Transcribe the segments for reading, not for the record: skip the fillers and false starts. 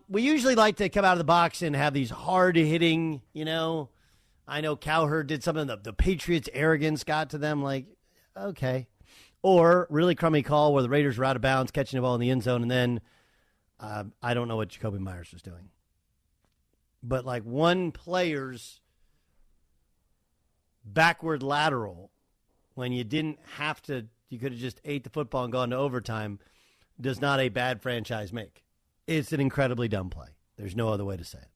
We usually like to come out of the box and have these hard-hitting, I know Cowherd did something. The Patriots' arrogance got to them, like, okay. Or really crummy call where the Raiders were out of bounds, catching the ball in the end zone, and then I don't know what Jacoby Myers was doing. But, like, one player's backward lateral when you didn't have to, you could have just ate the football and gone to overtime, does not a bad franchise make. It's an incredibly dumb play. There's no other way to say it.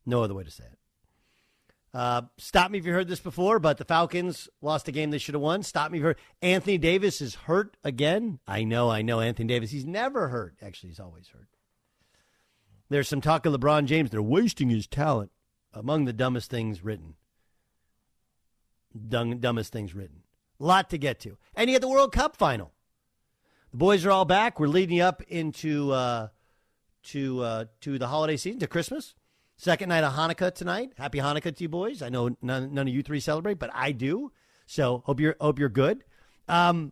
No other way to say it. Stop me if you heard this before, but the Falcons lost a game they should have won. Stop me if you heard. Anthony Davis is hurt again. I know Anthony Davis. He's never hurt. Actually, he's always hurt. There's some talk of LeBron James. They're wasting his talent. Among the dumbest things written. Dumbest things written. A lot to get to. And you get the World Cup final. The boys are all back. We're leading up into to the holiday season, to Christmas. Second night of Hanukkah tonight. Happy Hanukkah to you boys. I know none of you three celebrate, but I do. So hope you're good. Buyer,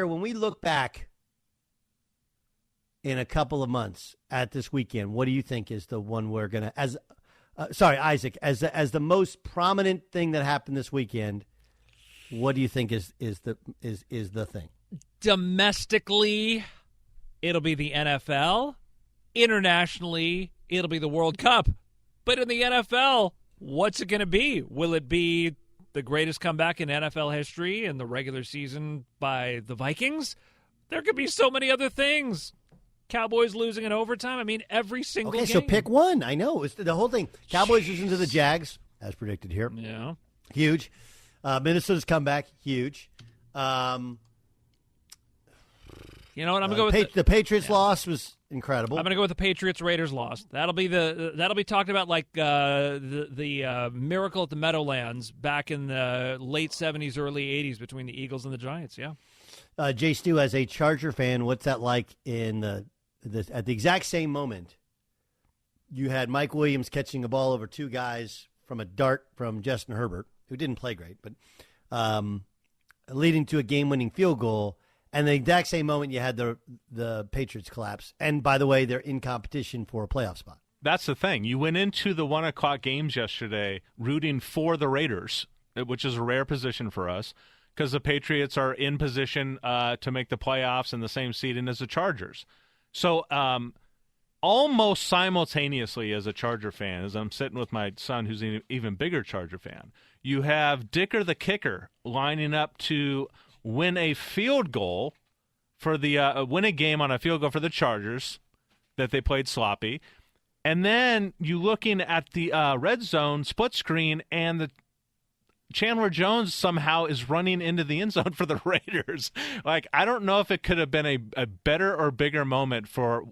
when we look back in a couple of months at this weekend, what do you think is the one we're gonna Isaac, as the most prominent thing that happened this weekend? What do you think is the thing? Domestically, it'll be the NFL. Internationally, it'll be the World Cup. But in the NFL, what's it going to be? Will it be the greatest comeback in NFL history in the regular season by the Vikings? There could be so many other things. Cowboys losing in overtime. I mean, every single game. Okay, so pick one. I know. It's the whole thing. Cowboys losing to the Jags, as predicted here. Yeah. Huge. Minnesota's comeback, huge. You know what? I'm going to go with the Patriots loss was incredible. I'm going to go with the Patriots-Raiders loss. That'll be talked about like the miracle at the Meadowlands back in the late 70s, early 80s between the Eagles and the Giants. Yeah. Jay Stu, as a Charger fan, what's that like in at the exact same moment? You had Mike Williams catching a ball over two guys from a dart from Justin Herbert, who didn't play great, but leading to a game-winning field goal. And the exact same moment you had the Patriots collapse. And, by the way, they're in competition for a playoff spot. That's the thing. You went into the 1 o'clock games yesterday rooting for the Raiders, which is a rare position for us, because the Patriots are in position to make the playoffs in the same seeding as the Chargers. So almost simultaneously as a Charger fan, as I'm sitting with my son who's an even bigger Charger fan, you have Dicker the kicker lining up to win a field goal for the win a game on a field goal for the Chargers that they played sloppy. And then you looking at the red zone split screen, and the Chandler Jones somehow is running into the end zone for the Raiders. Like, I don't know if it could have been a better or bigger moment for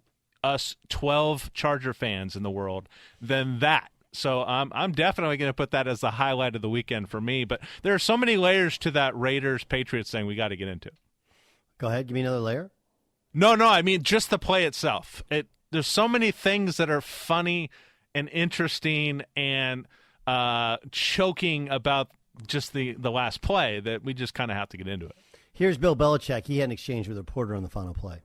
us 12 Charger fans in the world than that. So I'm definitely going to put that as the highlight of the weekend for me. But there are so many layers to that Raiders-Patriots thing we got to get into. Go ahead. Give me another layer. No, I mean just the play itself. There's so many things that are funny and interesting and choking about just the last play that we just kind of have to get into it. Here's Bill Belichick. He had an exchange with a reporter on the final play.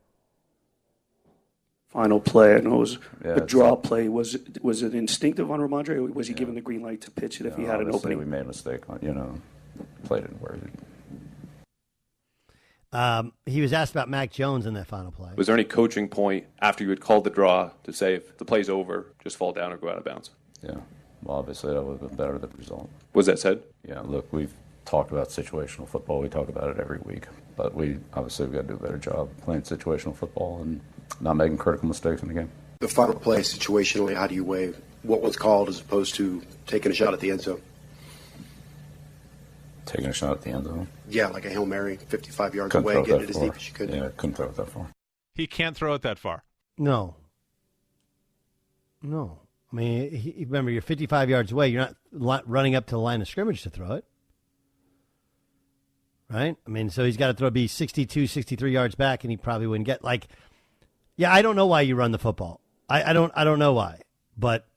Final play. I know it was a draw play. Was it instinctive on Ramondre, or was he given the green light to pitch it if he had an opening? We made a mistake. Play didn't work. He was asked about Mac Jones in that final play. Was there any coaching point after you had called the draw to say if the play's over, just fall down or go out of bounds? Yeah. Well, obviously that would have been better, the result. Was that said? Yeah, look, we've talked about situational football. We talk about it every week. But we've got to do a better job playing situational football and not making critical mistakes in the game. The final play, situationally, how do you weigh what was called as opposed to taking a shot at the end zone? Taking a shot at the end zone? Yeah, like a Hail Mary, 55 yards away, getting it as deep as you could. Yeah, couldn't throw it that far. He can't throw it that far. No. I mean, remember, you're 55 yards away. You're not running up to the line of scrimmage to throw it. Right? I mean, so he's got to be 62, 63 yards back, and he probably wouldn't get, I don't know why you run the football. I don't know why. But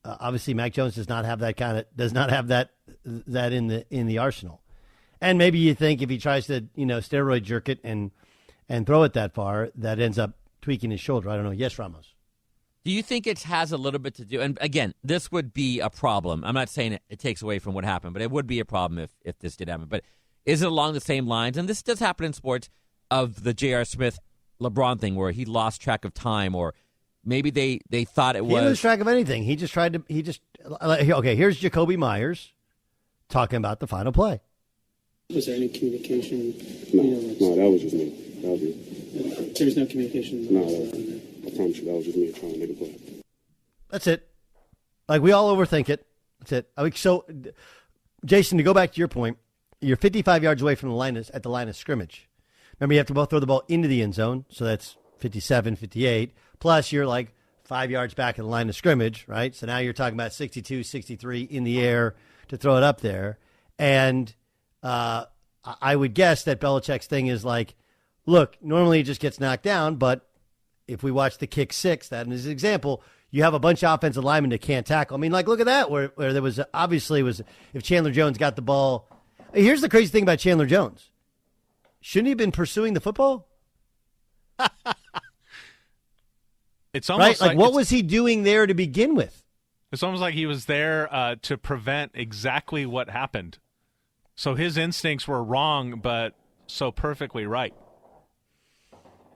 obviously Mac Jones does not have that in the arsenal. And maybe you think if he tries to, steroid jerk it and and throw it that far that ends up tweaking his shoulder. I don't know. Yes, Ramos. Do you think it has a little bit to do? And again, this would be a problem. I'm not saying it takes away from what happened, but it would be a problem if this did happen. But is it along the same lines? And this does happen in sports of the J.R. Smith LeBron thing where he lost track of time, or maybe they thought it was. He didn't lose track of anything. He just tried to. Okay, here's Jacoby Myers talking about the final play. Was there any communication? No, that was just me. That was me. There was no communication? No, I promise you, that was just me trying to make a play. That's it. Like, we all overthink it. That's it. I mean, so, Jason, to go back to your point, you're 55 yards away from the line at the line of scrimmage. Remember, you have to both throw the ball into the end zone, so that's 57, 58. Plus, you're like 5 yards back at the line of scrimmage, right? So now you're talking about 62, 63 in the air to throw it up there. And I would guess that Belichick's thing is like, look, normally it just gets knocked down, but if we watch the kick six, that is an example, you have a bunch of offensive linemen that can't tackle. I mean, like, look at that, where there was obviously was if Chandler Jones got the ball. Here's the crazy thing about Chandler Jones. Shouldn't he have been pursuing the football? It's almost right? Like what was he doing there to begin with? It's almost like he was there to prevent exactly what happened. So his instincts were wrong, but so perfectly right.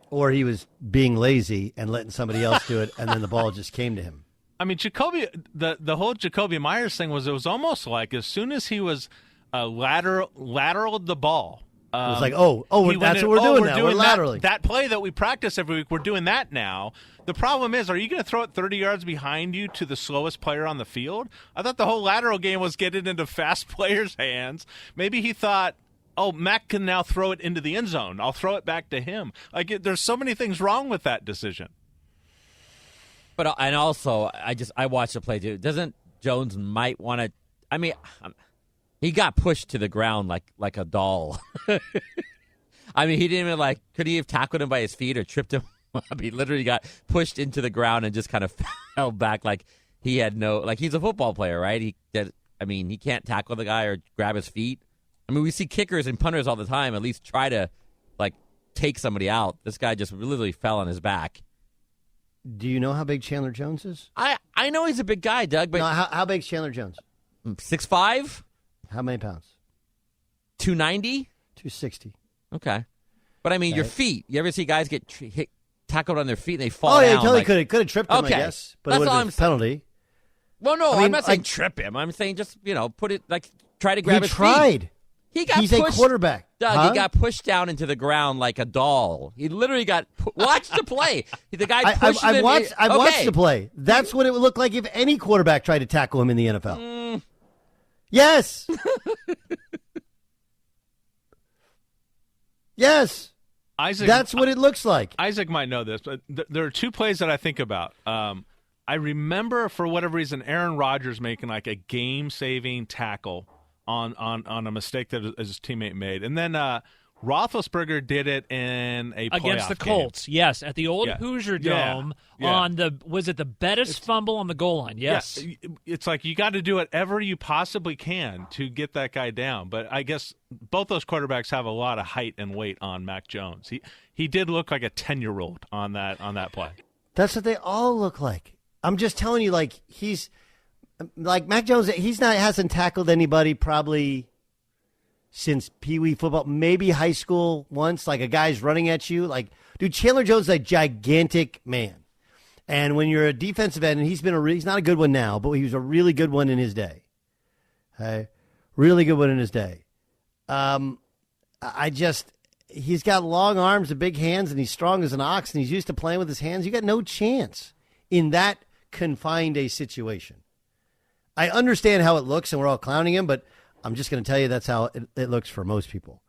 Or he was being lazy and letting somebody else do it, and then the ball just came to him. I mean, the whole Jacoby Myers thing was, it was almost like as soon as he was lateraled the ball. It was like, that's what we're doing now. We're lateraling. That play that we practice every week, we're doing that now. The problem is, are you going to throw it 30 yards behind you to the slowest player on the field? I thought the whole lateral game was getting into fast players' hands. Maybe he thought, Mac can now throw it into the end zone. I'll throw it back to him. There's so many things wrong with that decision. But and also, I watched the play too. Doesn't Jones might want to? I mean, he got pushed to the ground like a doll. I mean, he didn't even could he have tackled him by his feet or tripped him up? He literally got pushed into the ground and just kind of fell back like he had he's a football player, right? He can't tackle the guy or grab his feet. I mean, we see kickers and punters all the time at least try to take somebody out. This guy just literally fell on his back. Do you know how big Chandler Jones is? I know he's a big guy, Doug, but no, how big is Chandler Jones? 6'5". How many pounds? 290? 260. Okay. But, I mean, your feet. You ever see guys get tackled on their feet and they fall down? Oh, yeah, totally could have tripped him, okay. I guess. But that's it would all have been a penalty. Well, no, I'm not saying trip him. I'm saying just, put it, try to grab his tried. feet. He's a quarterback. Doug, he got pushed down into the ground like a doll. He literally got watch the play. The guy pushed him. I watched the play. That's what it would look like if any quarterback tried to tackle him in the NFL. Yes. Yes. Isaac, that's what it looks like. Isaac might know this, but there are two plays that I think about. I remember, for whatever reason, Aaron Rodgers making a game-saving tackle on a mistake that his teammate made. And then Roethlisberger did it in a playoff against the game. Colts, yes, at the old Hoosier Dome on was it the Bettis fumble on the goal line? Yes. Yeah, it's like you got to do whatever you possibly can to get that guy down. But I guess both those quarterbacks have a lot of height and weight on Mac Jones. He did look like a 10-year-old on that play. That's what they all look like. I'm just telling you, he's Mac Jones, hasn't tackled anybody probably since Pee Wee football, maybe high school once, a guy's running at you. Dude, Chandler Jones is a gigantic man. And when you're a defensive end, and he's not a good one now, but he was a really good one in his day. Okay? Really good one in his day. He's got long arms and big hands, and he's strong as an ox, and he's used to playing with his hands. You got no chance in that confined a situation. I understand how it looks, and we're all clowning him, but I'm just going to tell you that's how it looks for most people.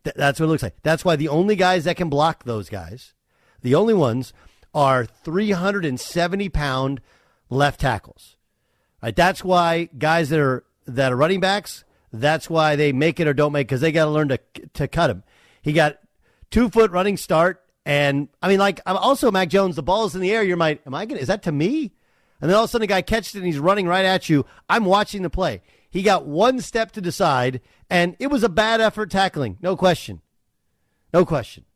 That's what it looks like. That's why the only guys that can block those guys, the only ones, are 370-pound left tackles. Right? That's why guys that are running backs, that's why they make it or don't make it, because they got to learn to cut him. He got 2-foot running start, and I'm also Mac Jones. The ball's in the air. Is that to me? And then all of a sudden, a guy catches it, and he's running right at you. I'm watching the play. He got one step to decide, and it was a bad effort tackling. No question. No question.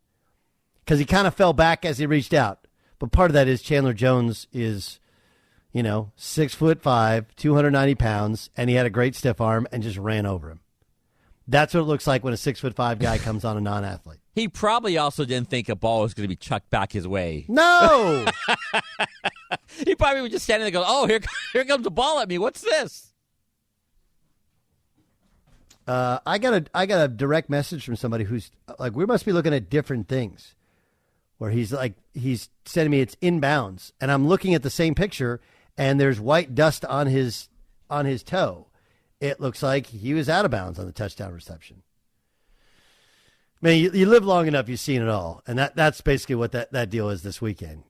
because he kind of fell back as he reached out. But part of that is Chandler Jones is, 6'5", 290 pounds, and he had a great stiff arm and just ran over him. That's what it looks like when a 6'5" guy comes on a non-athlete. He probably also didn't think a ball was going to be chucked back his way. No! He probably was just standing there going, oh, here comes a ball at me. What's this? I got a direct message from somebody who's like, we must be looking at different things. Where he's sending me it's inbounds, and I'm looking at the same picture, and there's white dust on his toe. It looks like he was out of bounds on the touchdown reception. I mean, you live long enough, you've seen it all, and that's basically what that deal is this weekend.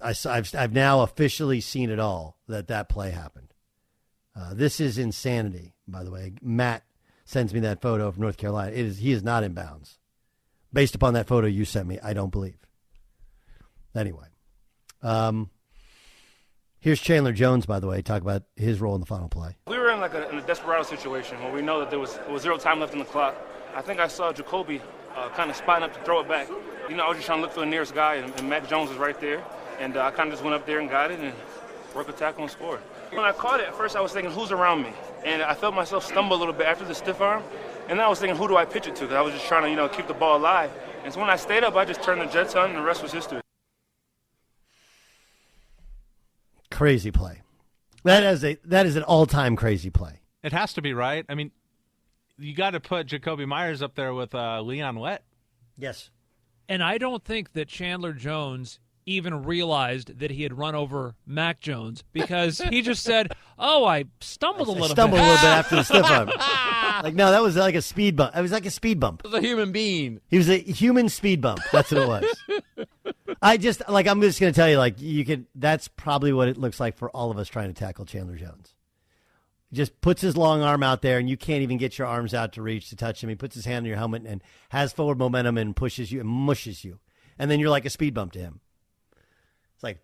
I've now officially seen it all, that play happened. This is insanity, by the way. Matt sends me that photo from North Carolina. He is not in bounds. Based upon that photo you sent me, I don't believe. Anyway, here's Chandler Jones, by the way, talk about his role in the final play. We were in in a desperado situation where we know that there was zero time left in the clock. I think I saw Jacoby kind of spotting up to throw it back. I was just trying to look for the nearest guy, and Matt Jones was right there. And I kind of just went up there and got it and broke a tackle and scored. When I caught it, at first I was thinking, who's around me? And I felt myself stumble a little bit after the stiff arm. And then I was thinking, who do I pitch it to? Because I was just trying to, keep the ball alive. And so when I stayed up, I just turned the Jets on, and the rest was history. Crazy play. That is an all-time crazy play. It has to be, right? I mean, you got to put Jacoby Myers up there with Leon Wett. Yes. And I don't think that Chandler Jones even realized that he had run over Mac Jones because he just said, oh, I stumbled a little bit. A little bit after the stiff arm. No, that was like a speed bump. It was like a speed bump. It was a human being. He was a human speed bump. That's what it was. I'm just going to tell you, that's probably what it looks like for all of us trying to tackle Chandler Jones. He just puts his long arm out there, and you can't even get your arms out to reach to touch him. He puts his hand on your helmet and has forward momentum and pushes you and mushes you. And then you're like a speed bump to him. It's like,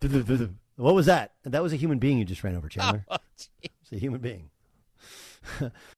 what was that? That was a human being you just ran over, Chandler. It's a human being.